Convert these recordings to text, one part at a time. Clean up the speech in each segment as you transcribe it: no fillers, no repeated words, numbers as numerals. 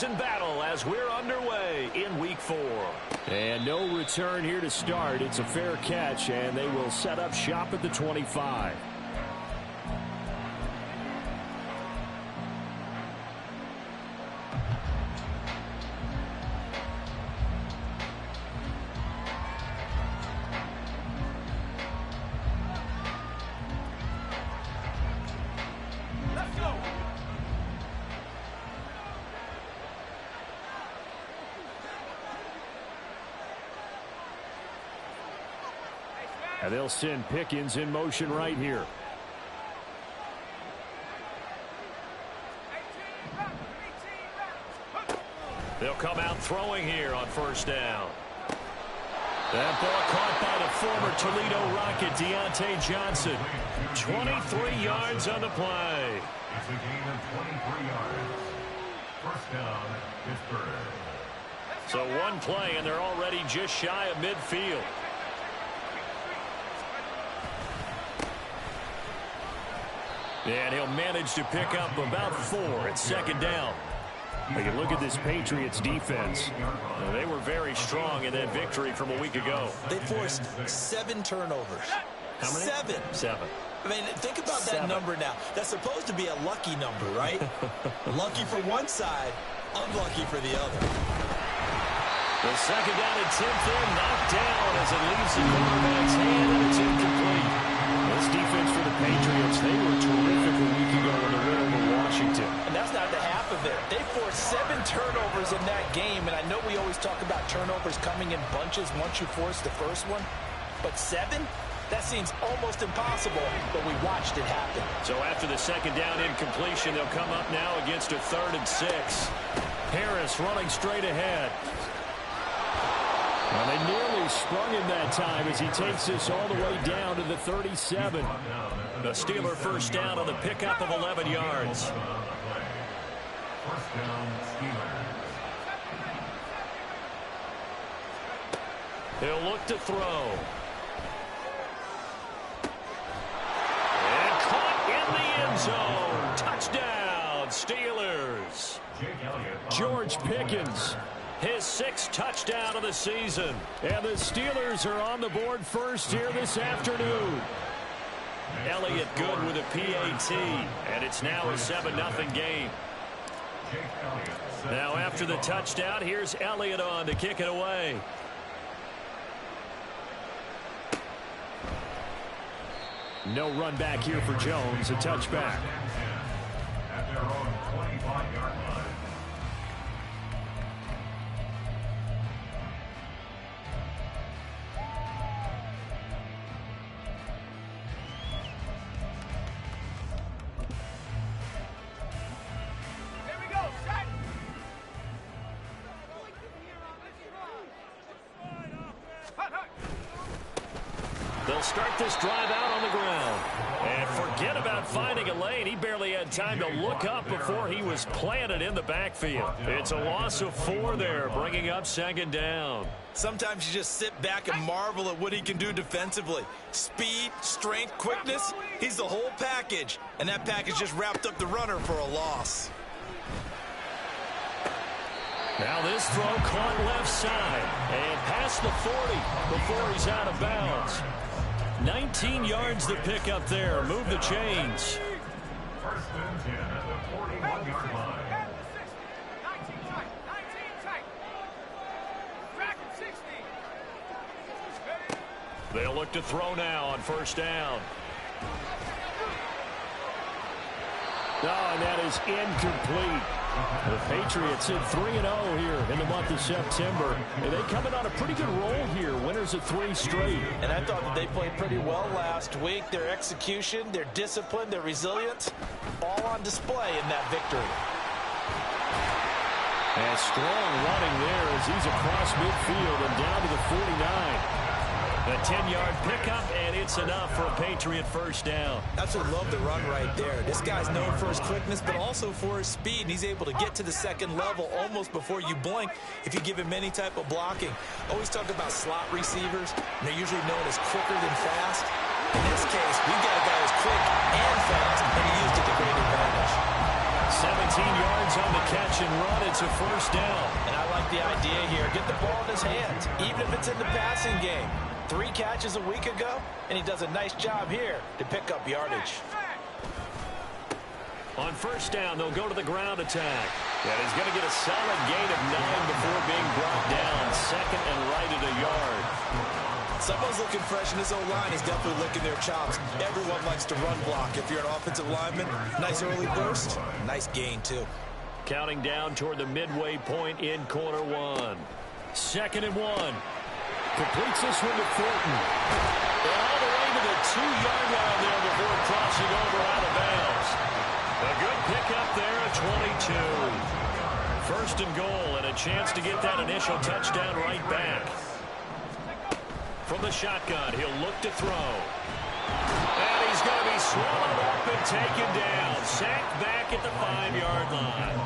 In battle as we're underway in week 4. And no return here to start. It's a fair catch, and they will set up shop at the 25. And they'll send Pickens in motion right here. They'll come out throwing here on first down. That ball caught by the former Toledo Rocket, Deontay Johnson. 23 yards on the play. It's a gain of 23 yards. First down, Pittsburgh. So one play, and they're already just shy of midfield. And he'll manage to pick up about 4 at second down. You can look at this Patriots defense. They were very strong in that victory from a week ago. They forced 7 turnovers. How many? 7. I mean, think about that number now. That's supposed to be a lucky number, right? Lucky for one side, unlucky for the other. The second down and 10th in, knocked down as it leaves the quarterback's hand, and it's incomplete. This defense for the Patriots, they were terrific a week ago in the win over Washington. And that's not the half of it. They forced 7 turnovers in that game, and I know we always talk about turnovers coming in bunches once you force the first one, but 7? That seems almost impossible, but we watched it happen. So after the second down incompletion, they'll come up now against a 3rd and 6. Harris running straight ahead. Well, they nearly sprung him that time as he takes this all the way down to the 37. The Steeler first down on the pickup of 11 yards. First down, Steelers. He'll look to throw. And caught in the end zone. Touchdown, Steelers. George Pickens. His 6th touchdown of the season. And the Steelers are on the board first here this afternoon. Elliott good with a PAT. And it's now a 7-0 game. Now after the touchdown, here's Elliott on to kick it away. No run back here for Jones. A touchback. At their own 25-yard line. They'll start this drive out on the ground. And forget about finding a lane. He barely had time to look up before he was planted in the backfield. It's a loss of 4 there, bringing up 2nd down. Sometimes you just sit back and marvel at what he can do defensively. Speed, strength, quickness, he's the whole package. And that package just wrapped up the runner for a loss. Now this throw caught left side and past the 40 before he's out of bounds. 19 yards to pick up there. Move the chains. First and 10 at the 41-yard line. They'll look to throw now on first down. And that is incomplete. The Patriots hit 3-0 here in the month of September. And they come in on a pretty good roll here. Winners of 3 straight. And I thought that they played pretty well last week. Their execution, their discipline, their resilience, all on display in that victory. And strong running there as he's across midfield and down to the 49. The 10-yard pickup, and it's enough for a Patriot first down. Absolutely love the run right there. This guy's known for his quickness, but also for his speed. And he's able to get to the second level almost before you blink if you give him any type of blocking. Always talk about slot receivers. And they're usually known as quicker than fast. In this case, we've got a guy who's quick and fast, and he used it to great advantage. 17 yards on on the catch and run. It's a first down. And I like the idea here. Get the ball in his hands, even if it's in the passing game. 3 catches a week ago, and he does a nice job here to pick up yardage. On first down, they'll go to the ground attack. And he's going to get a solid gain of 9 before being brought down. Second and right at a yard. Someone's looking fresh, and his O-line is definitely licking their chops. Everyone likes to run block. If you're an offensive lineman, nice early burst, nice gain, too. Counting down toward the midway point in quarter 1. Second and 1. Completes this one to Thornton. All the way to the 2-yard line there before crossing over out of bounds. A good pickup there at 22. First and goal, and a chance to get that initial touchdown right back. From the shotgun, he'll look to throw. And he's going to be swallowed up and taken down. Sacked back at the 5-yard line.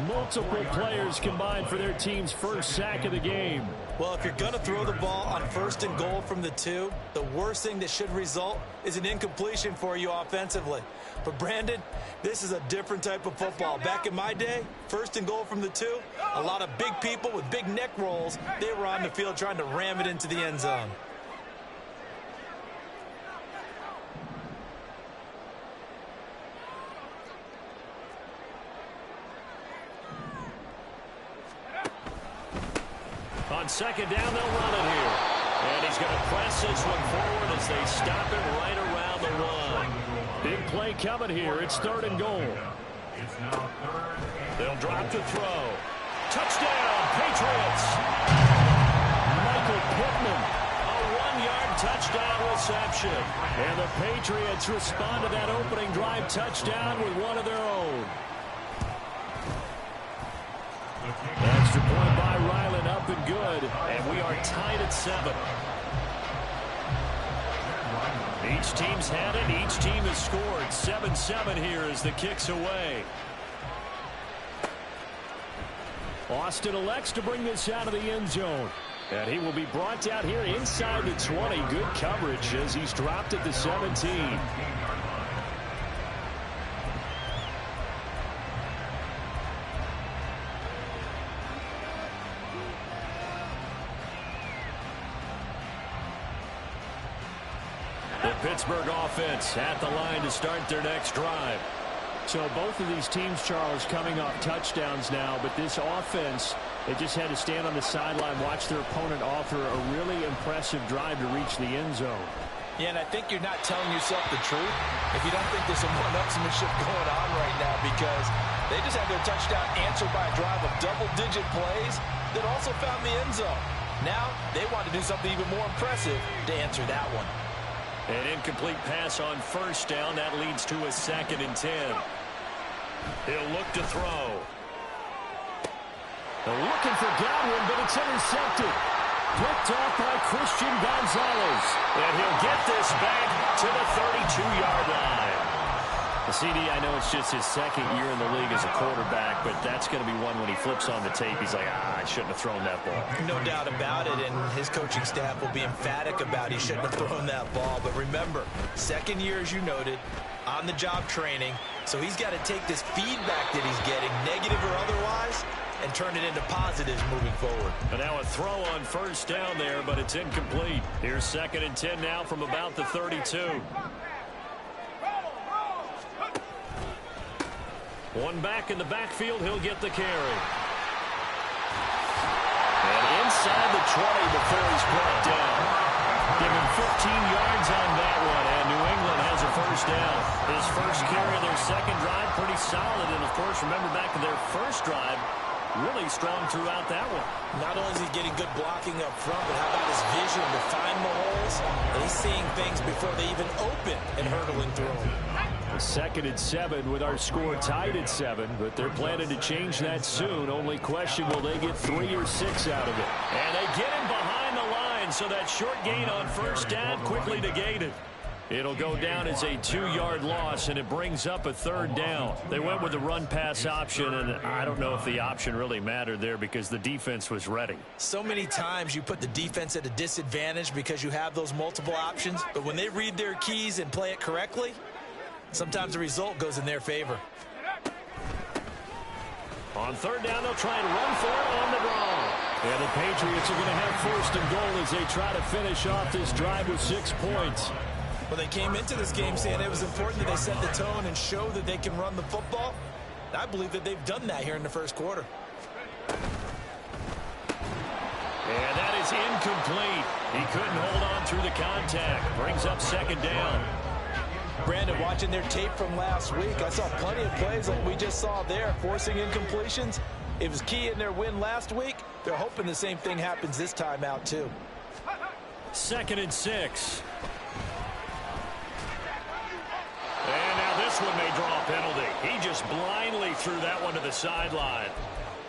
Multiple players combined for their team's first sack of the game. Well, if you're going to throw the ball on first and goal from the 2, the worst thing that should result is an incompletion for you offensively. But, Brandon, this is a different type of football. Back in my day, first and goal from the 2, a lot of big people with big neck rolls, they were on the field trying to ram it into the end zone. On second down, they'll run it here. And he's going to press this one forward as they stop him right around the 1. Big play coming here. It's third and goal. They'll drop to throw. Touchdown, Patriots. Michael Pittman, a 1-yard touchdown reception. And the Patriots respond to that opening drive touchdown with one of their own. Extra point by Ryland, up and good. And we are tied at 7. Each team's had it. Each team has scored. 7-7 here as the kick's away. Austin elects to bring this out of the end zone. And he will be brought out here inside the 20. Good coverage as he's dropped at the 17. Pittsburgh offense at the line to start their next drive. So both of these teams, Charles, coming off touchdowns now, but this offense, they just had to stand on the sideline, watch their opponent offer a really impressive drive to reach the end zone. Yeah, and I think you're not telling yourself the truth if you don't think there's some one-upsmanship going on right now, because they just had their touchdown answered by a drive of double-digit plays that also found the end zone. Now they want to do something even more impressive to answer that one. An incomplete pass on first down. That leads to a 2nd and 10. He'll look to throw. They're looking for Godwin, but it's intercepted. Picked off by Christian Gonzalez. And he'll get this back to the 32-yard line. The CD, I know it's just his 2nd year in the league as a quarterback, but that's going to be one when he flips on the tape. He's like, I shouldn't have thrown that ball. No doubt about it, and his coaching staff will be emphatic about he shouldn't have thrown that ball. But remember, 2nd year, as you noted, on-the-job training, so he's got to take this feedback that he's getting, negative or otherwise, and turn it into positives moving forward. And now a throw on first down there, but it's incomplete. Here's 2nd and 10 now from about the 32. One back in the backfield, he'll get the carry. And inside the 20 before he's brought down. Give him 15 yards on that one, and New England has a first down. His first carry of their 2nd drive, pretty solid. And, of course, remember back to their first drive, really strong throughout that one. Not only is he getting good blocking up front, but how about his vision to find the holes? And he's seeing things before they even open and hurdling through them. 2nd and 7 with our score tied at 7, but they're planning to change that soon. Only question, will they get 3 or 6 out of it? And they get him behind the line, so that short gain on first down quickly negated. It'll go down as a 2-yard loss, and it brings up a 3rd down. They went with the run-pass option, and I don't know if the option really mattered there because the defense was ready. So many times you put the defense at a disadvantage because you have those multiple options, but when they read their keys and play it correctly, sometimes the result goes in their favor. On third down, they'll try and run for it on the draw. And the Patriots are going to have first and goal as they try to finish off this drive with 6 points. Well, they came into this game saying it was important that they set the tone and show that they can run the football. I believe that they've done that here in the first quarter. And that is incomplete. He couldn't hold on through the contact. Brings up second down. Brandon, watching their tape from last week, I saw plenty of plays like we just saw there, forcing incompletions. It was key in their win last week. They're hoping the same thing happens this time out, too. 2nd and 6. And now this one may draw a penalty. He just blindly threw that one to the sideline.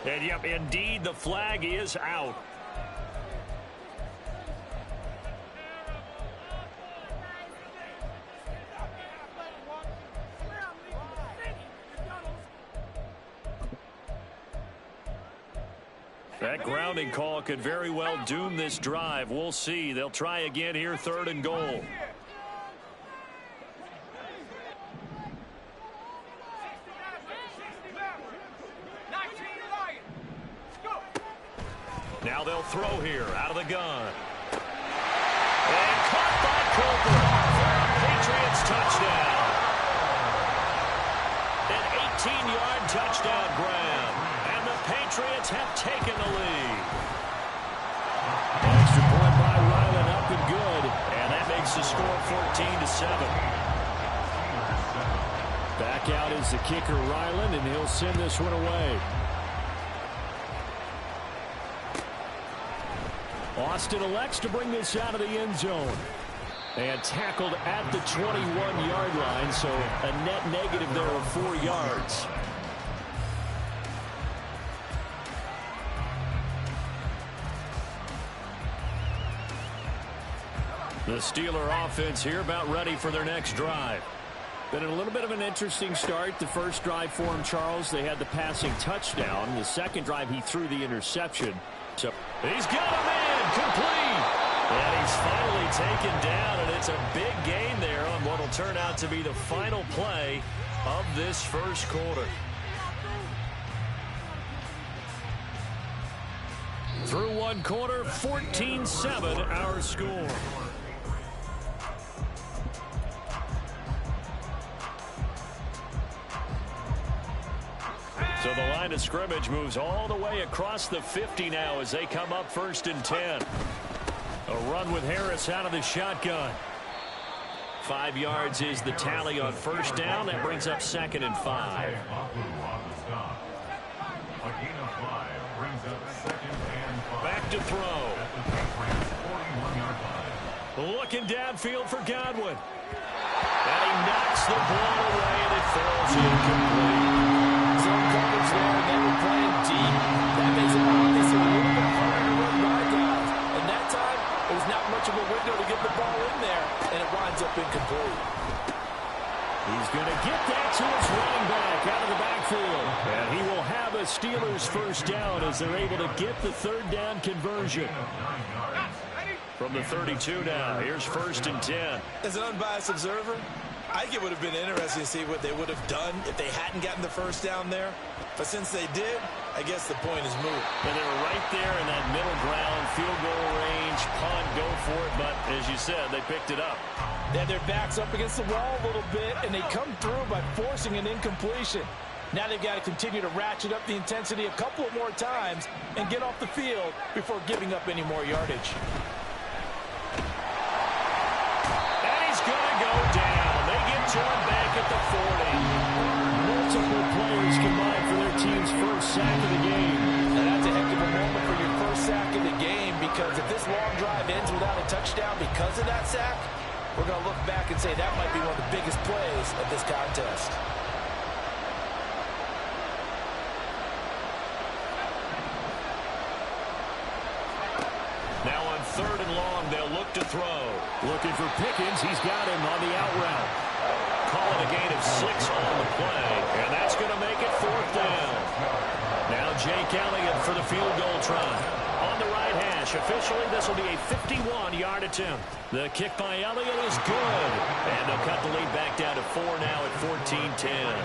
And, yep, indeed, the flag is out. That grounding call could very well doom this drive. We'll see. They'll try again here, 3rd and goal. Now they'll throw here out of the gun. And caught by Cooper for a Patriots touchdown. An 18-yard touchdown grab. And the Patriots have taken the lead. Extra point by Ryland, up and good. And that makes the score 14-7. Back out is the kicker, Ryland, and he'll send this one away. Austin elects to bring this out of the end zone. And tackled at the 21-yard line, so a net negative there of 4 yards. The Steeler offense here about ready for their next drive. Been a little bit of an interesting start. The first drive for him, Charles, they had the passing touchdown. The second drive, he threw the interception. So he's got him in, complete. And he's finally taken down, and it's a big gain there on what will turn out to be the final play of this first quarter. Through one quarter, 14-7 our score. So the line of scrimmage moves all the way across the 50 now as they come up 1st and 10. A run with Harris out of the shotgun. 5 yards is the tally on first down. That brings up 2nd and 5. Back to throw. Looking downfield for Godwin. And he knocks the ball away, and it falls incomplete. Zone coverage there, and they were playing deep. That makes it obviously a little bit harder to run by guys. And that time, it was not much of a window to get the ball in there, and it winds up incomplete. He's going to get that to his running back out of the backfield. And he will have a Steelers first down as they're able to get the 3rd down conversion. From the 32 now, here's 1st and 10. As an unbiased observer, I think it would have been interesting to see what they would have done if they hadn't gotten the first down there. But since they did, I guess the point is moot. And they were right there in that middle ground, field goal range, punt, go for it. But as you said, they picked it up. They had their backs up against the wall a little bit, and they come through by forcing an incompletion. Now they've got to continue to ratchet up the intensity a couple more times and get off the field before giving up any more yardage. And he's going to go down. They get to him back at the 40. Multiple players combined for their team's first sack of the game. And that's a heck of a moment for your first sack of the game, because if this long drive ends without a touchdown because of that sack, we're going to look back and say that might be one of the biggest plays of this contest. Now on 3rd and long, they'll look to throw. Looking for Pickens. He's got him on the out route. Calling a gain of 6 on the play, and that's going to make it 4th down. Now Jake Elliott for the field goal try. On the right hash. Officially, this will be a 51-yard attempt. The kick by Elliott is good. And they'll cut the lead back down to 4 now at 14-10.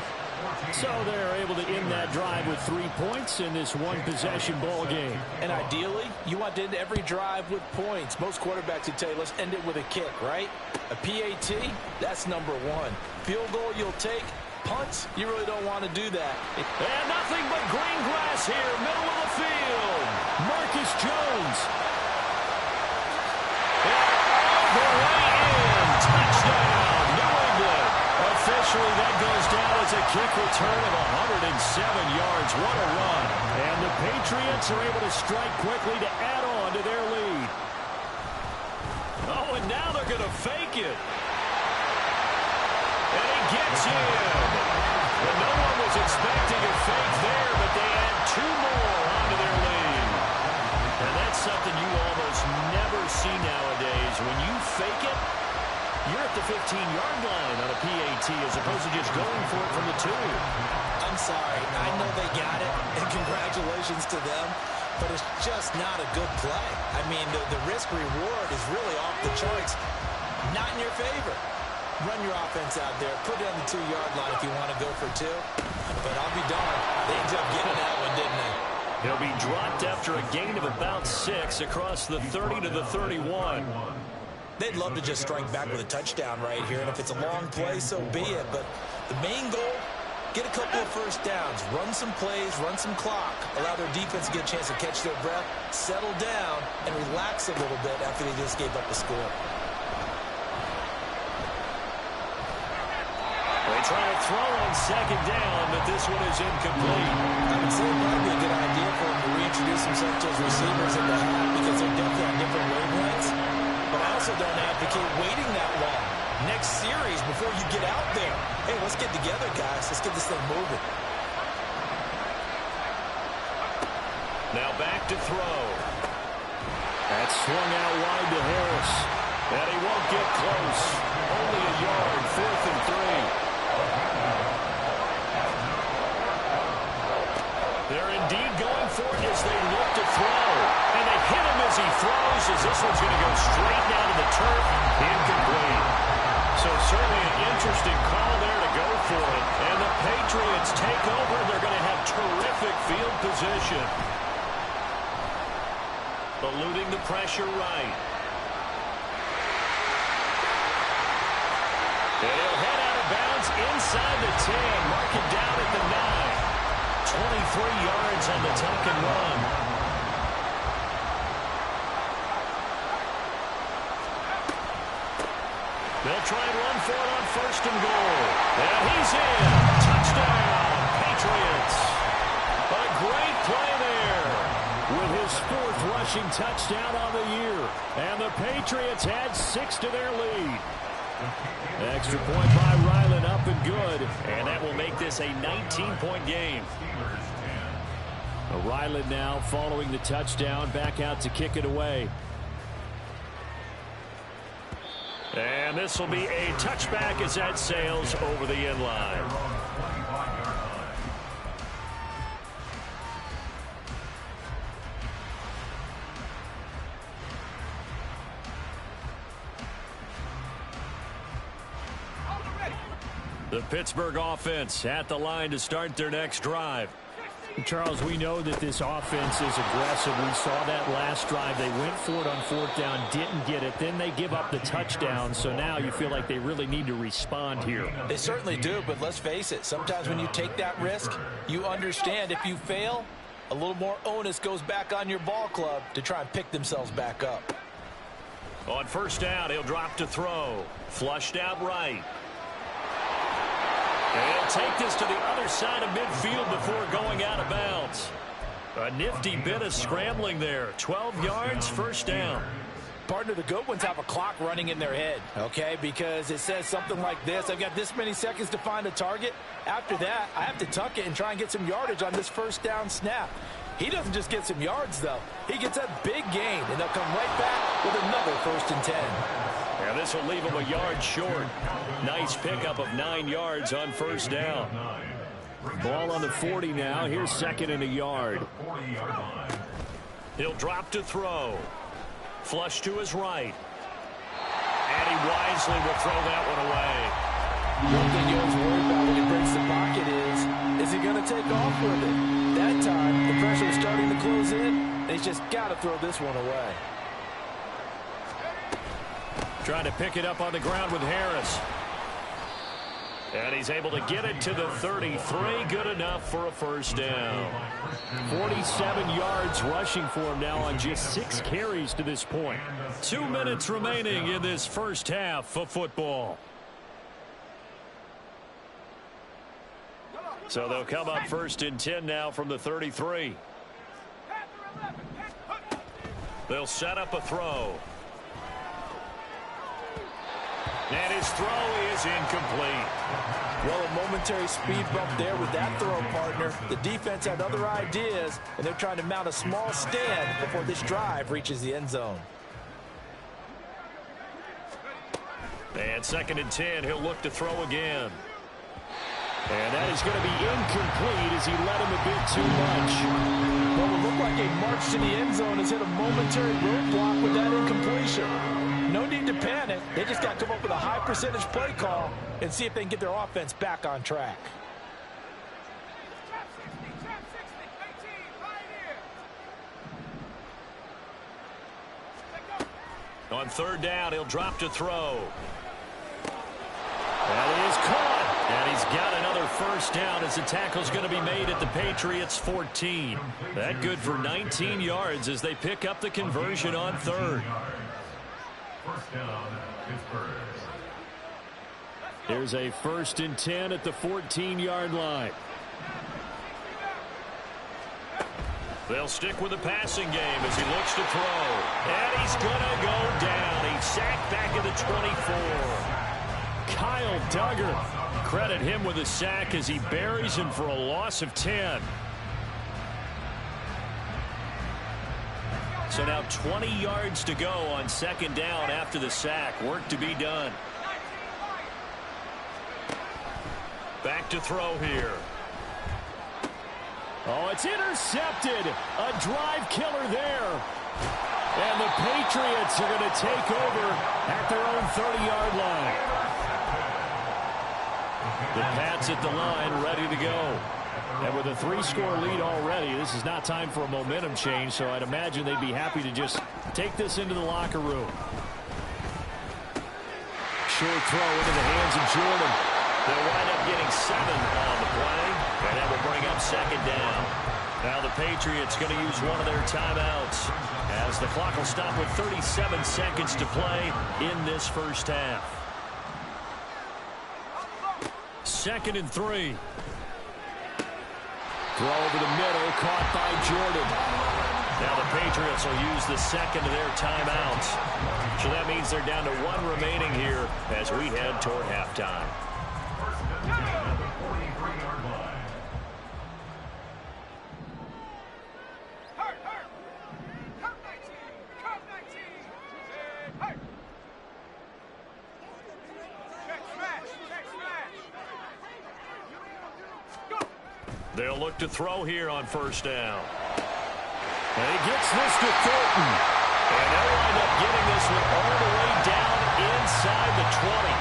So they're able to end that drive with 3 points in this one-possession ball game. And ideally, you want to end every drive with points. Most quarterbacks would tell you, let's end it with a kick, right? A PAT, that's number one. Field goal you'll take. Punts, you really don't want to do that. And nothing but green grass here, middle of the field. Marcus Jones. And all the way in. Touchdown, New England. Officially, that goes down as a kick return of 107 yards. What a run. And the Patriots are able to strike quickly to add on to their lead. Oh, and now they're going to fake it. And he gets in. Well, no one was expecting a fake there, but they add 2 more onto their lead. And that's something you almost never see nowadays. When you fake it, you're at the 15-yard line on a PAT as opposed to just going for it from the 2. I'm sorry. I know they got it, and congratulations to them, but it's just not a good play. I mean, the risk-reward is really off the charts. Not in your favor. Run your offense out there. Put it on the 2-yard line if you want to go for 2. But I'll be darned. They ended up getting that one, didn't they? He'll be dropped after a gain of about 6 across the 30 to the 31. They'd love to just strike back with a touchdown right here, and if it's a long play, so be it. But the main goal, get a couple of first downs, run some plays, run some clock, allow their defense to get a chance to catch their breath, settle down, and relax a little bit after they just gave up the score. They try to throw on 2nd down, but this one is incomplete. I would say it might be a good idea for him to reintroduce himself to his receivers in the half because they're definitely on different wavelengths. But I also don't advocate waiting that long. Next series before you get out there. Hey, let's get together, guys. Let's get this thing moving. Now back to throw. That's swung out wide to Harris. And he won't get close. Only a yard, 4th and 3. They're indeed going for it as they look to throw. And they hit him as he throws, as this one's going to go straight down to the turf. Incomplete. So certainly an interesting call there to go for it. And the Patriots take over. They're going to have terrific field position. Eluding the pressure right. And he'll head out of bounds inside the 10. Mark it down at the 9. 23 yards on the tuck and run. They'll try and run for it on 1st and goal. And he's in. Touchdown, Patriots. A great play there with his 4th rushing touchdown on the year. And the Patriots add 6 to their lead. Extra point by Ryland, up and good. And that will make this a 19-point game. Ryland now following the touchdown, back out to kick it away. And this will be a touchback as that sails over the end line. The Pittsburgh offense at the line to start their next drive. Charles, we know that this offense is aggressive. We saw that last drive. They went for it on 4th down, didn't get it. Then they give up the touchdown. So now you feel like they really need to respond here. They certainly do, but let's face it. Sometimes when you take that risk, you understand if you fail, a little more onus goes back on your ball club to try and pick themselves back up. On 1st down, he'll drop to throw. Flushed out right. And he'll take this to the other side of midfield before going out of bounds. A nifty bit of scrambling there. 12 yards, 1st down. Partner, the good ones have a clock running in their head, okay? Because it says something like this. I've got this many seconds to find a target. After that, I have to tuck it and try and get some yardage on this 1st down snap. He doesn't just get some yards, though. He gets a big gain, and they'll come right back with another 1st and 10. And this will leave him a yard short. Nice pickup of 9 yards on 1st down. Ball on the 40 now. Here's 2nd and a yard. He'll drop to throw. Flush to his right. And he wisely will throw that one away. One thing you always worry about when he breaks the pocket is he going to take off with it? That time, the pressure was starting to close in, and he's just got to throw this one away. Trying to pick it up on the ground with Harris. And he's able to get it to the 33. Good enough for a first down. 47 yards rushing for him now on just 6 carries to this point. 2 minutes remaining in this first half of football. So they'll come up first and 10 now from the 33. They'll set up a throw. And his throw is incomplete. Well, a momentary speed bump there with that throw, partner. The defense had other ideas, and they're trying to mount a small stand before this drive reaches the end zone. And second and 10, he'll look to throw again. And that is going to be incomplete as he led him a bit too much. Well, it looked like a march to the end zone has hit a momentary roadblock with that incompletion. No need to panic. They just got to come up with a high percentage play call and see if they can get their offense back on track. On third down, he'll drop to throw. That is caught. And he's got another first down as the tackle's going to be made at the Patriots' 14. That good for 19 yards as they pick up the conversion on third. First down, Pittsburgh. Here's a first and 10 at the 14-yard line. They'll stick with the passing game as he looks to throw. And he's going to go down. He's sacked back at the 24. Kyle Duggar. Credit him with a sack as he buries him for a loss of 10. So now 20 yards to go on second down after the sack. Work to be done. Back to throw here. Oh, it's intercepted. A drive killer there. And the Patriots are going to take over at their own 30-yard line. The Pats at the line, ready to go. And with a 3-score lead already, this is not time for a momentum change, so I'd imagine they'd be happy to just take this into the locker room. Short throw into the hands of Jordan. They'll wind up getting 7 on the play, and that will bring up second down. Now the Patriots going to use one of their timeouts as the clock will stop with 37 seconds to play in this first half. Second and 3. Throw over the middle, caught by Jordan. Now the Patriots will use the second of their timeouts. So that means they're down to 1 remaining here as we head toward halftime. They'll look to throw here on first down. And he gets this to Thornton. And they'll wind up getting this one all the way down inside the 20.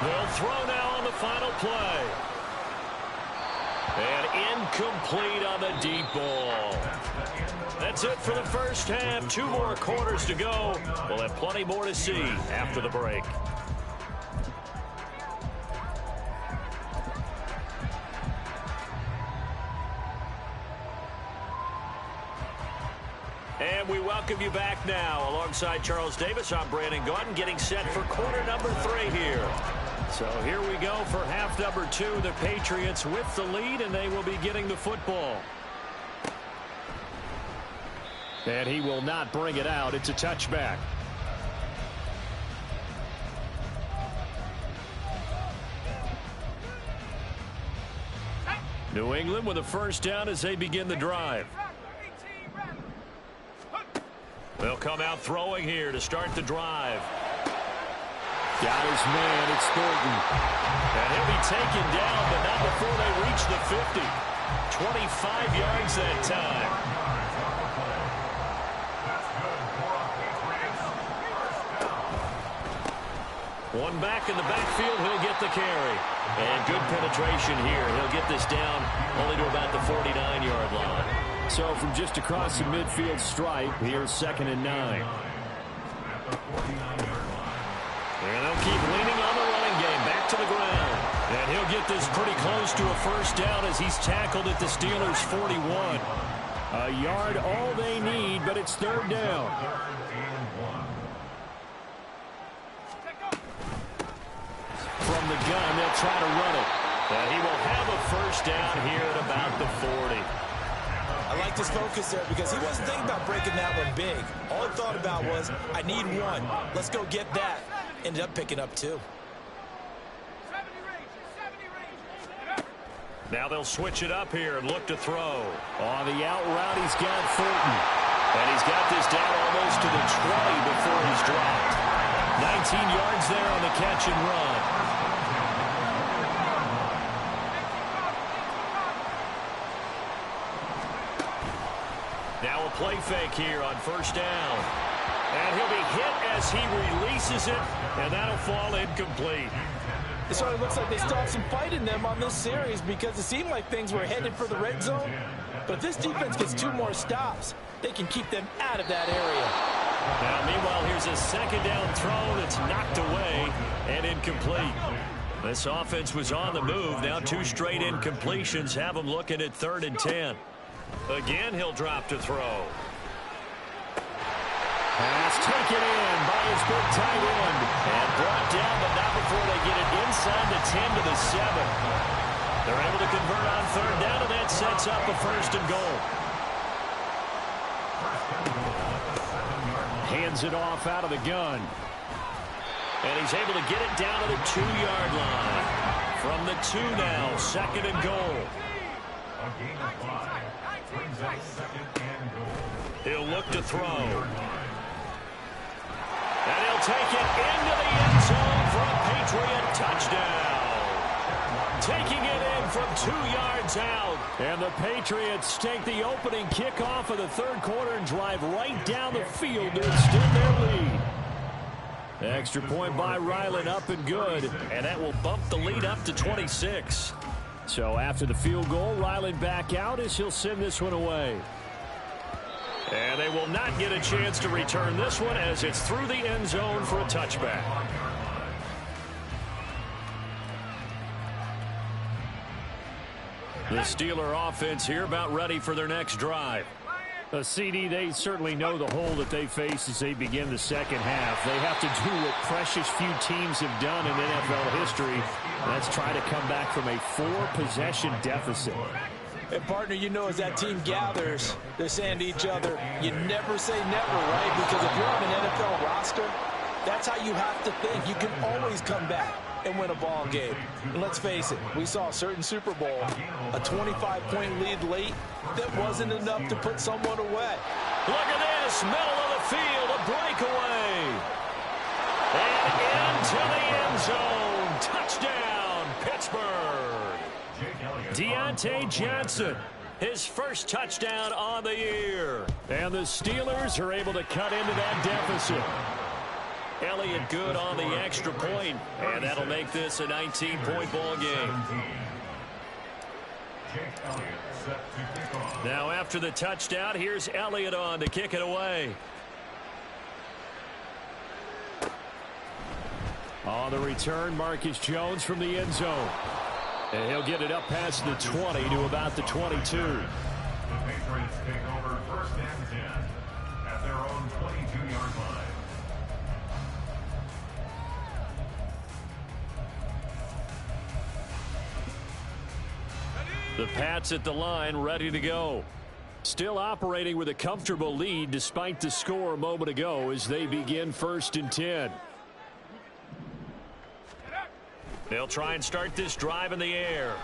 They'll throw now on the final play. And incomplete on the deep ball. That's it for the first half. 2 more quarters to go. We'll have plenty more to see after the break. And we welcome you back now. Alongside Charles Davis, I'm Brandon Gordon, getting set for quarter number 3 here. So here we go for half number 2. The Patriots with the lead, and they will be getting the football. And he will not bring it out. It's a touchback. New England with a first down as they begin the drive. They'll come out throwing here to start the drive. Got his man, it's Thornton. And he'll be taken down, but not before they reach the 50. 25 yards that time. One back in the backfield, he'll get the carry. And good penetration here. He'll get this down only to about the 49-yard line. So from just across the midfield stripe, here's 2nd and 9. And they'll keep leaning on the running game. Back to the ground. And he'll get this pretty close to a first down as he's tackled at the Steelers' 41. A yard all they need, but it's 3rd down. From the gun, they'll try to run it. And he will have a first down here at about the 40. I like this focus there because he wasn't thinking about breaking that one big. All he thought about was, I need one. Let's go get that. Ended up picking up 2. Now they'll switch it up here and look to throw. On the out route, he's got Thornton. And he's got this down almost to the 20 before he's dropped. 19 yards there on the catch and run. Now a play fake here on first down. And he'll be hit as he releases it, and that'll fall incomplete. It sort of looks like they stopped some fight in them on this series because it seemed like things were headed for the red zone. But if this defense gets 2 more stops, they can keep them out of that area. Now, meanwhile, here's a 2nd down throw that's knocked away and incomplete. This offense was on the move. Now 2 straight incompletions have them looking at 3rd and 10. Again, he'll drop to throw. Pass taken in by his big tight end. And brought down, but not before they get it inside the 10 to the 7. They're able to convert on 3rd down, and that sets up a 1st and goal. Hands it off out of the gun. And he's able to get it down to the 2-yard line. From the 2 now, 2nd and goal. A gain of 5 brings up 2nd and goal. He'll look to throw. And he'll take it into the end zone for a Patriot touchdown. Taking it in from 2 yards out. And the Patriots take the opening kickoff of the 3rd quarter and drive right down the field to extend their lead. Extra point by Ryland, up and good. And that will bump the lead up to 26. So after the field goal, Ryland back out as he'll send this one away. And they will not get a chance to return this one as it's through the end zone for a touchback. The Steeler offense here about ready for their next drive. CD, they certainly know the hole that they face as they begin the 2nd half. They have to do what precious few teams have done in NFL history. That's try to come back from a 4-possession deficit. And, partner, you know as that team gathers, they're saying to each other, you never say never, right? Because if you're on an NFL roster, that's how you have to think. You can always come back and win a ball game. And let's face it, we saw a certain Super Bowl, a 25-point lead late that wasn't enough to put someone away. Look at this, middle of the field, a breakaway. And into the end zone. Touchdown, Pittsburgh. Deontay Johnson, his first touchdown on the year. And the Steelers are able to cut into that deficit. Elliott good on the extra point, and that'll make this a 19-point ball game. Now after the touchdown, here's Elliott on to kick it away. On the return, Marcus Jones from the end zone. And he'll get it up past the 20 to about the 22. The Patriots take over 1st and 10 at their own 22-yard line. The Pats at the line, ready to go. Still operating with a comfortable lead despite the score a moment ago as they begin 1st and 10. They'll try and start this drive in the air.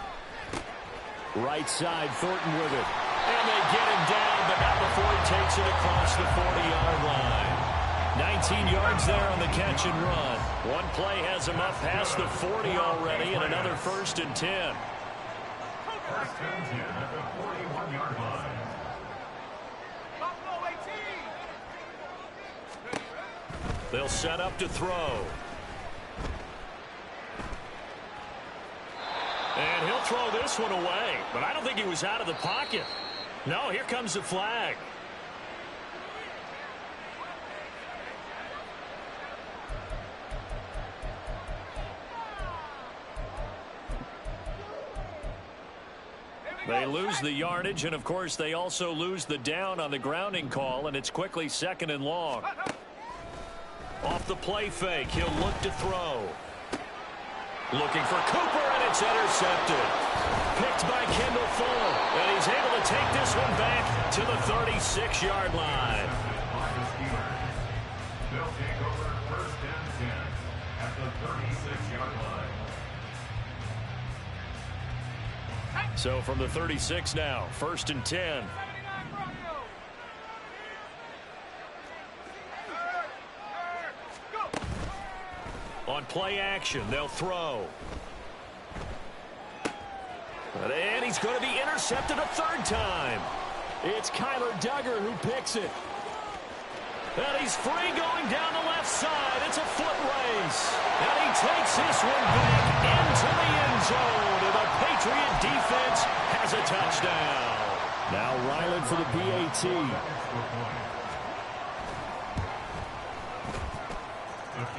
Right side, Thornton with it. And they get him down, but not before he takes it across the 40-yard line. 19 yards there on the catch and run. One play has him up past the 40 already, and another 1st and 10. 1st and 10 at the 41-yard line. They'll set up to throw. And he'll throw this one away, but I don't think he was out of the pocket. No, here comes the flag. They lose the yardage, and of course they also lose the down on the grounding call, and it's quickly 2nd and long. Off the play fake, he'll look to throw. Looking for Cooper, and it's intercepted. Picked by Kendall Fuller, and he's able to take this one back to the 36-yard line. They'll take over 1st and 10 at the 36-yard line. So from the 36 now, 1st and 10. On play action, they'll throw. And he's going to be intercepted a 3rd time. It's Kyler Duggar who picks it. And he's free going down the left side. It's a foot race. And he takes this one back into the end zone. And the Patriot defense has a touchdown. Now Ryland for the PAT.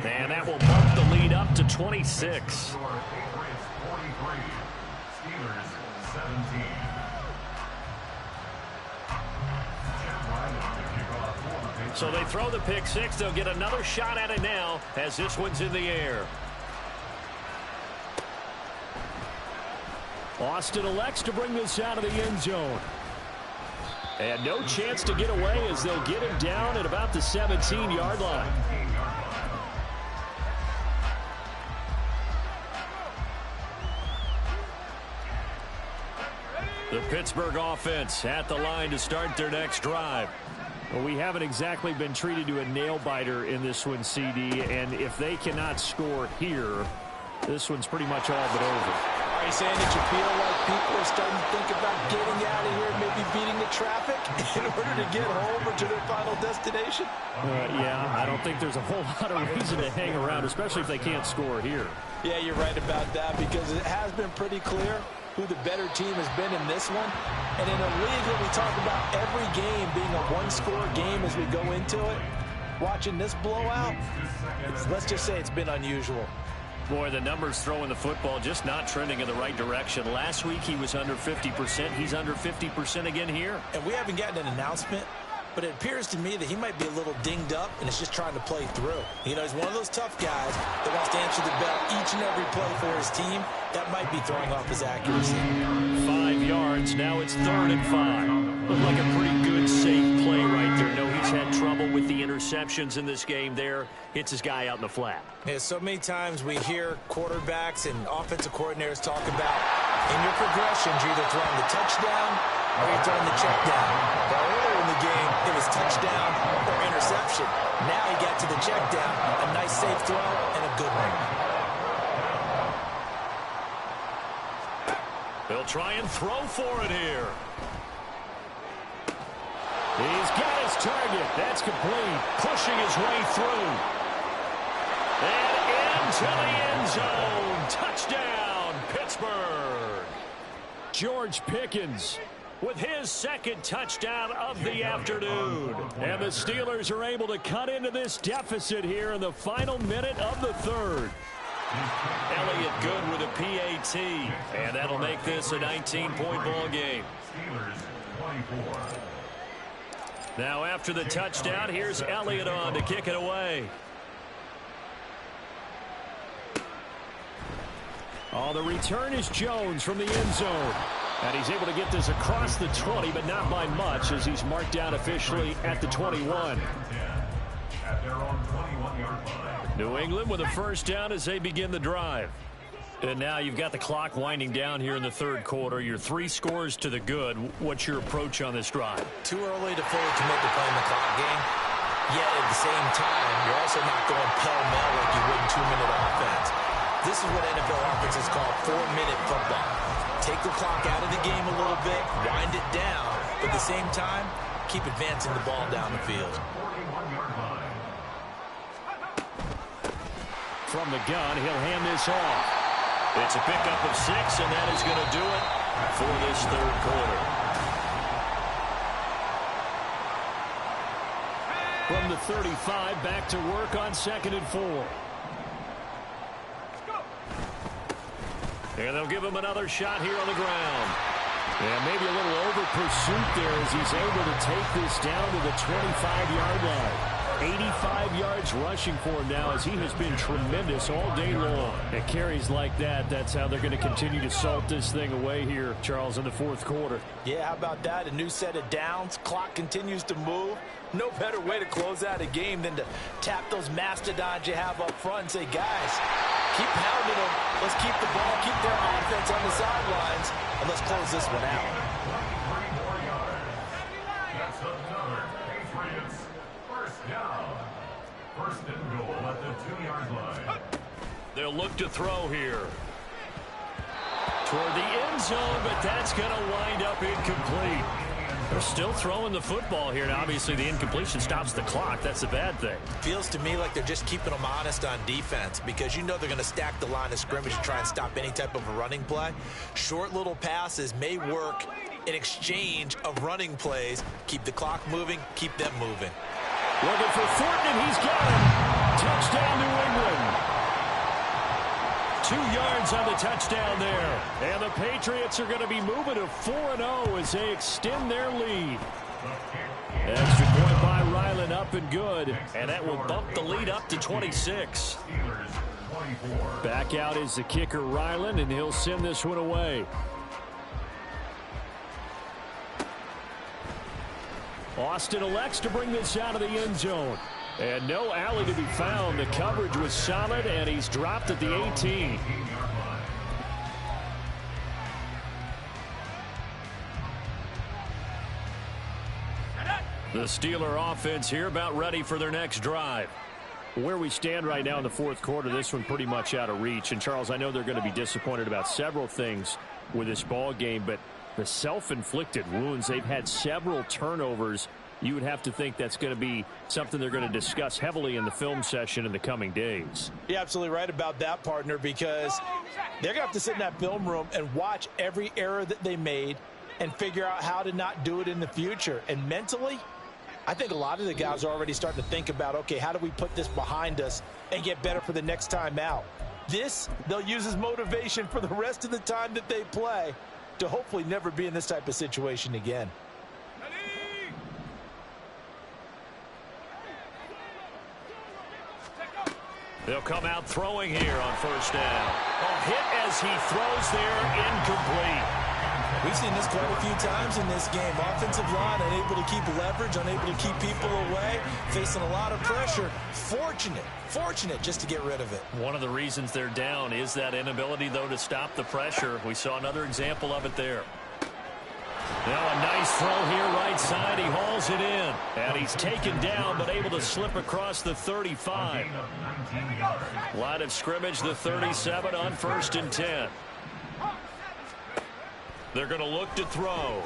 And that will bump the lead up to 26. Steelers 17. So they throw the pick six. They'll get another shot at it now as this one's in the air. Austin elects to bring this out of the end zone. And no chance to get away as they'll get him down at about the 17-yard line. The Pittsburgh offense at the line to start their next drive. Well, we haven't exactly been treated to a nail-biter in this one, CD, and if they cannot score here, this one's pretty much all but over. Are you saying that you feel like people are starting to think about getting out of here, maybe beating the traffic in order to get home or to their final destination? Yeah, I don't think there's a whole lot of reason to hang around, especially if they can't score here. Yeah, you're right about that because it has been pretty clear who the better team has been in this one. And in a league where we talk about every game being a one-score game as we go into it, watching this blowout, let's just say it's been unusual. Boy, the numbers throwing the football just not trending in the right direction. Last week he was under 50%. He's under 50% again here. And we haven't gotten an announcement, but it appears to me that he might be a little dinged up and is just trying to play through. You know, he's one of those tough guys that wants to answer the bell each and every play for his team. That might be throwing off his accuracy. 5 yards. Now it's 3rd and 5. Looked like a pretty good, safe play right there. No, he's had trouble with the interceptions in this game there. Hits his guy out in the flat. Yeah, so many times we hear quarterbacks and offensive coordinators talk about in your progressions, you're either throwing the touchdown or you're throwing the check down. But earlier in the game, it was touchdown or interception. Now he got to the check down, a nice safe throw, and a good one. They'll try and throw for it here. He's got his target. That's complete. Pushing his way through. And into the end zone. Touchdown, Pittsburgh. George Pickens with his 2nd touchdown of the afternoon. And the Steelers are able to cut into this deficit here in the final minute of the 3rd. Elliott good with a PAT. And that'll make this a 19-point ball game. Now after the touchdown, here's Elliott on to kick it away. Oh, the return is Jones from the end zone. And he's able to get this across the 20, but not by much as he's marked down officially at the 21. At their own 21-yard line. New England with a first down as they begin the drive. And now you've got the clock winding down here in the 3rd quarter. You're 3 scores to the good. What's your approach on this drive? Too early to fully commit to playing the clock game. Yet at the same time, you're also not going pell-mell like you would in 2-minute offense. This is what NFL offenses call 4-minute football. Take the clock out of the game a little bit, wind it down, but at the same time, keep advancing the ball down the field. From the gun, he'll hand this off. It's a pickup of 6, and that is going to do it for this third quarter. From the 35, back to work on 2nd and 4. And they'll give him another shot here on the ground. And maybe a little over pursuit there as he's able to take this down to the 25-yard line. 85 yards rushing for him now as he has been tremendous all day long. At carries like that, that's how they're going to continue to salt this thing away here, Charles, in the fourth quarter. Yeah, how about that? A new set of downs. Clock continues to move. No better way to close out a game than to tap those mastodons you have up front and say, guys, keep pounding them. Let's keep the ball, keep their offense on the sidelines, and let's close this one out. That's another Patriots first down. First and goal at the 2-yard line. They'll look to throw here. Toward the end zone, but that's going to wind up incomplete. They're still throwing the football here, and obviously the incompletion stops the clock. That's a bad thing. Feels to me like they're just keeping them honest on defense because you know they're going to stack the line of scrimmage and try and stop any type of a running play. Short little passes may work in exchange of running plays. Keep the clock moving, keep them moving. Looking for Thornton, and he's got him. Touchdown, New England. 2 yards on the touchdown there. And the Patriots are going to be moving to 4-0 as they extend their lead. Extra point by Ryland, up and good. And that will bump the lead up to 26. Back out is the kicker, Ryland, and he'll send this one away. Austin elects to bring this out of the end zone. And no alley to be found. The coverage was solid, and he's dropped at the 18. The Steeler offense here about ready for their next drive. Where we stand right now in the fourth quarter, this one pretty much out of reach. And, Charles, I know they're going to be disappointed about several things with this ball game, but the self-inflicted wounds, they've had several turnovers. You would have to think that's going to be something they're going to discuss heavily in the film session in the coming days. You're absolutely right about that, partner, because they're going to have to sit in that film room and watch every error that they made and figure out how to not do it in the future. And mentally, I think a lot of the guys are already starting to think about, okay, how do we put this behind us and get better for the next time out? This, they'll use as motivation for the rest of the time that they play to hopefully never be in this type of situation again. They'll come out throwing here on first down. A hit as he throws there, incomplete. We've seen this quite a few times in this game. Offensive line unable to keep leverage, unable to keep people away, facing a lot of pressure. Fortunate just to get rid of it. One of the reasons they're down is that inability, though, to stop the pressure. We saw another example of it there. Now a nice throw here right side. He hauls it in. And he's taken down but able to slip across the 35. Line of scrimmage, the 37 on 1st and 10. They're going to look to throw.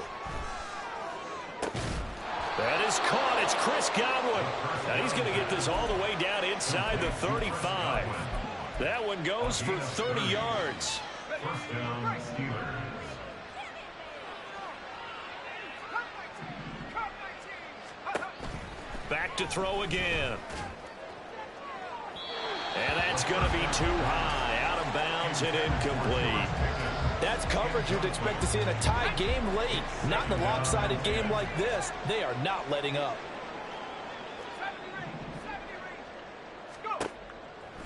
That is caught. It's Chris Godwin. And he's going to get this all the way down inside the 35. That one goes for 30 yards. First down, Steelers. Back to throw again. And that's going to be too high. Out of bounds and incomplete. That's coverage you'd expect to see in a tie game late. Not in a lopsided game like this. They are not letting up.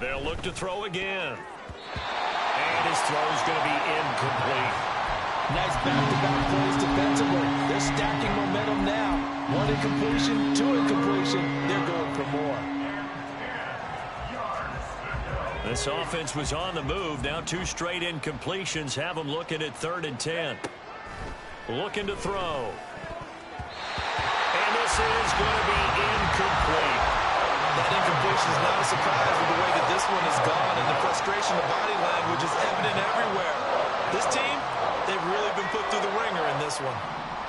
They'll look to throw again. And his throw's going to be incomplete. Nice back-to-back plays defensively. They're stacking momentum now. 1 incompletion, 2 incompletion. They're going for more. This offense was on the move. Now 2 straight incompletions have them looking at 3rd and 10. Looking to throw. And this is going to be incomplete. That incompletion is not a surprise with the way that this one has gone, and the frustration of body language is evident everywhere. This team, they've really been put through the ringer in this one.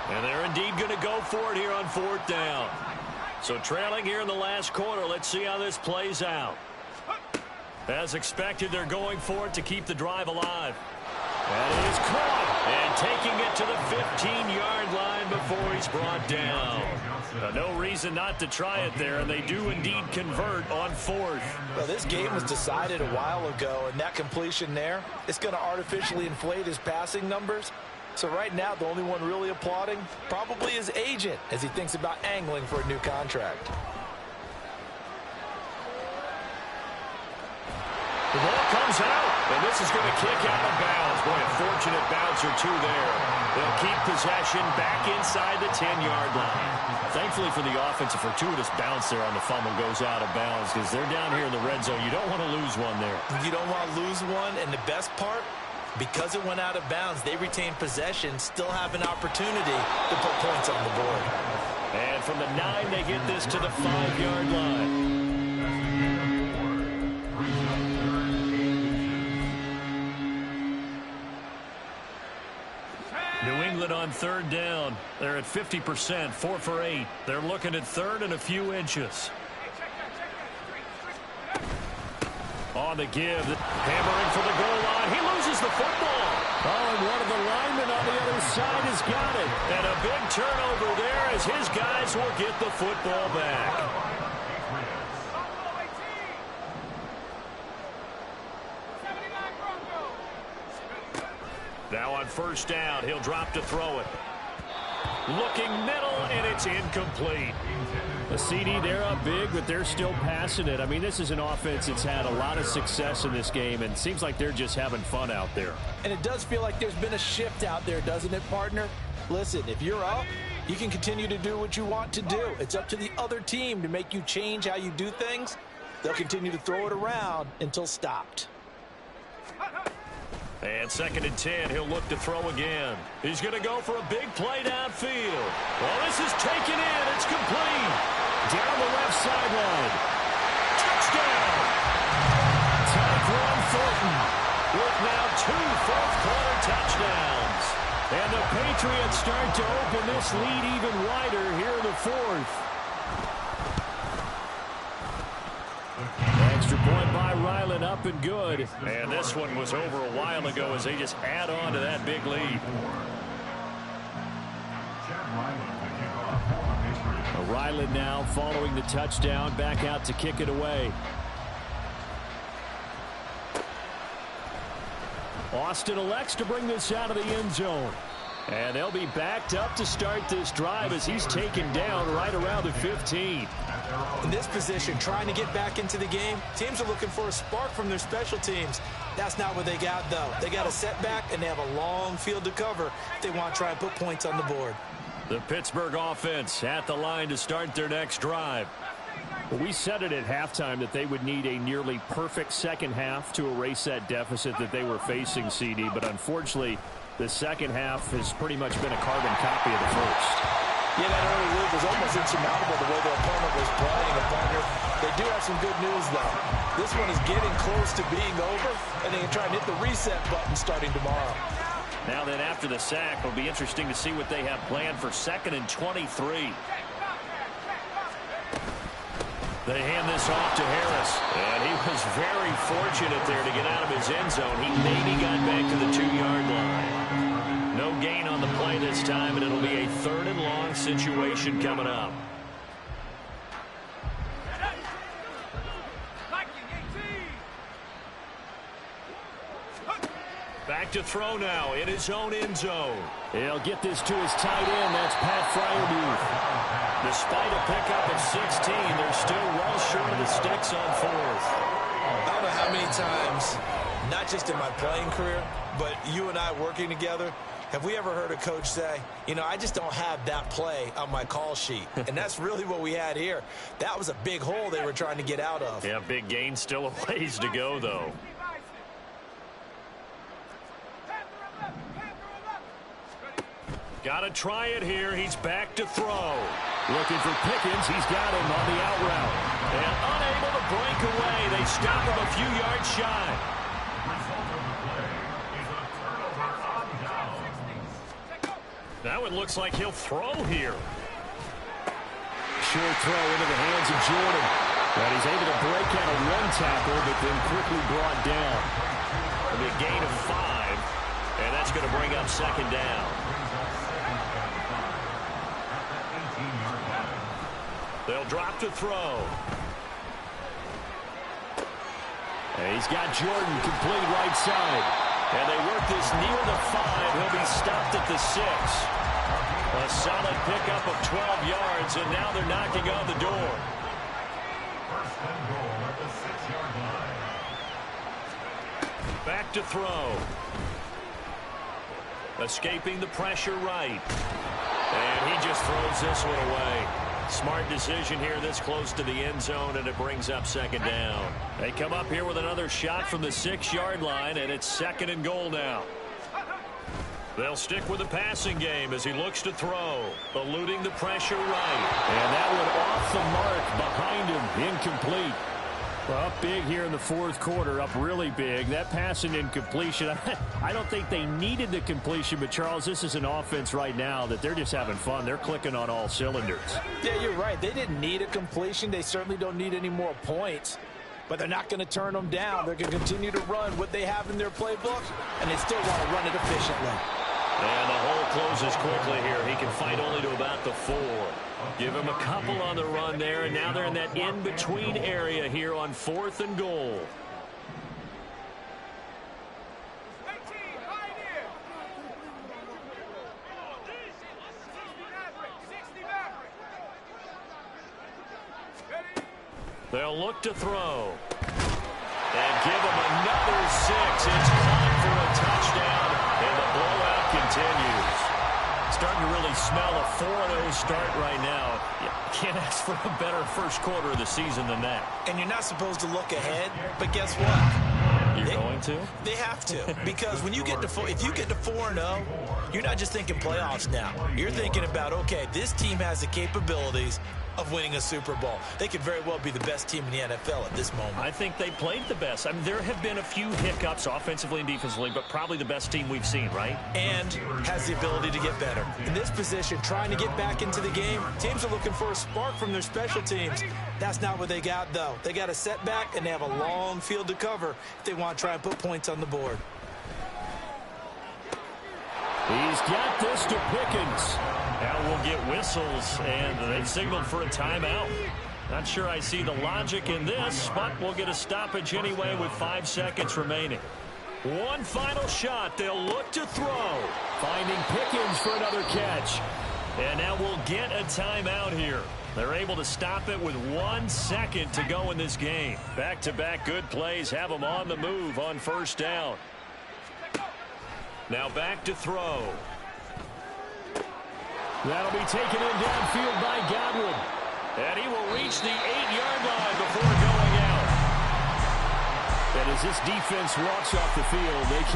And they're indeed going to go for it here on 4th down. So trailing here in the last quarter, let's see how this plays out. As expected, they're going for it to keep the drive alive. And it is caught. And taking it to the 15-yard line before he's brought down. No reason not to try it there, and they do indeed convert on fourth. Well, this game was decided a while ago, and that completion there, it's going to artificially inflate his passing numbers. So right now, the only one really applauding probably his agent as he thinks about angling for a new contract. The ball comes out, and this is going to kick out of bounds. Boy, a fortunate bounce or two there. They'll keep possession back inside the 10-yard line. Thankfully for the offense, a fortuitous bounce there on the fumble goes out of bounds because they're down here in the red zone. You don't want to lose one there. You don't want to lose one, and the best part, because it went out of bounds, they retain possession, still have an opportunity to put points on the board. And from the 9, they get this to the 5-yard line. New England on third down. They're at 50%, 4 for 8. They're looking at third and a few inches. On the give, hammering for the goal line. He loses the football. Oh, and one of the linemen on the other side has got it. And a big turnover there as his guys will get the football back. Now on first down, he'll drop to throw it. Looking middle, and it's incomplete. The CD, they're up big, but they're still passing it. I mean, this is an offense that's had a lot of success in this game, and it seems like they're just having fun out there. And it does feel like there's been a shift out there, doesn't it, partner? Listen, if you're up, you can continue to do what you want to do. It's up to the other team to make you change how you do things. They'll continue to throw it around until stopped. And second and 10, he'll look to throw again. He's going to go for a big play downfield. Well, this is taken in. It's complete. Down the left sideline. Touchdown. Tyquan Thornton with now 2 fourth-quarter touchdowns. And the Patriots start to open this lead even wider here in the fourth. Extra point by Ryland, up and good. And this one was over a while ago as they just add on to that big lead. Ryland now following the touchdown, back out to kick it away. Austin elects to bring this out of the end zone. And they'll be backed up to start this drive as he's taken down right around the 15. In this position, trying to get back into the game, teams are looking for a spark from their special teams. That's not what they got, though. They got a setback, and they have a long field to cover if they want to try and put points on the board. The Pittsburgh offense at the line to start their next drive. Well, we said it at halftime that they would need a nearly perfect second half to erase that deficit that they were facing, CD, but unfortunately, the second half has pretty much been a carbon copy of the first. Yeah, that early lead was almost insurmountable the way their opponent was playing. And partner, they do have some good news, though. This one is getting close to being over, and they can try and hit the reset button starting tomorrow. Now then, after the sack, it'll be interesting to see what they have planned for 2nd and 23. They hand this off to Harris, and he was very fortunate there to get out of his end zone. He maybe got back to the 2-yard line. No gain on the play this time, and it'll be a 3rd and long situation coming up. Back to throw now in his own end zone. He'll get this to his tight end. That's Pat Freiermuth. Despite a pickup of 16, they're still well short of the sticks on 4th. I don't know how many times, not just in my playing career, but you and I working together, have we ever heard a coach say, you know, I just don't have that play on my call sheet. And that's really what we had here. That was a big hole they were trying to get out of. Yeah, big gain, still a ways to go, though. Got to try it here. He's back to throw. Looking for Pickens. He's got him on the out route. And unable to break away. They stop him a few yards shy. Now it looks like he'll throw here. Short throw into the hands of Jordan. And he's able to break out of one tackle, but then quickly brought down. It'll be a gain of 5, and that's going to bring up second down. They'll drop to throw. And he's got Jordan complete right side. And they work this near the 5. He'll be stopped at the 6. A solid pickup of 12 yards, and now they're knocking on the door. First and goal at the 6-yard line. Back to throw. Escaping the pressure right. And he just throws this one away. Smart decision here this close to the end zone, and it brings up second down. They come up here with another shot from the 6-yard line, and it's second and goal now. They'll stick with the passing game as he looks to throw, eluding the pressure right. And that one off the mark behind him, incomplete. Well, up big here in the fourth quarter, up really big. That passing incompletion, I don't think they needed the completion, but Charles, this is an offense right now that they're just having fun. They're clicking on all cylinders. Yeah, you're right. They didn't need a completion. They certainly don't need any more points, but they're not going to turn them down. They're going to continue to run what they have in their playbook, and they still want to run it efficiently. And the hole closes quickly here. He can fight only to about the 4. Give him a couple on the run there, and now they're in that in-between area here on 4th and goal. They'll look to throw. And give him another 6. It's caught for a touchdown, and the blowout continues. Starting to really smell a 4-0 start right now. You can't ask for a better first quarter of the season than that. And you're not supposed to look ahead, but guess what? You're going to? They have to, because when you get to if you get to 4-0, you're not just thinking playoffs now. You're thinking about, okay, this team has the capabilities of winning a Super Bowl. They could very well be the best team in the NFL at this moment. I think they played the best. I mean, there have been a few hiccups offensively and defensively, but probably the best team we've seen, right? And has the ability to get better. In this position, trying to get back into the game, teams are looking for a spark from their special teams. That's not what they got, though. They got a setback, and they have a long field to cover if they want to try and put points on the board. He's got this to Pickens. Now we'll get whistles, and they've signaled for a timeout. Not sure I see the logic in this, but we'll get a stoppage anyway with 5 seconds remaining. One final shot. They'll look to throw. Finding Pickens for another catch. And now we'll get a timeout here. They're able to stop it with 1 second to go in this game. Back-to-back good plays have them on the move on first down. Now back to throw. That'll be taken in downfield by Godwin. And he will reach the 8-yard line before going out. And as this defense walks off the field, they can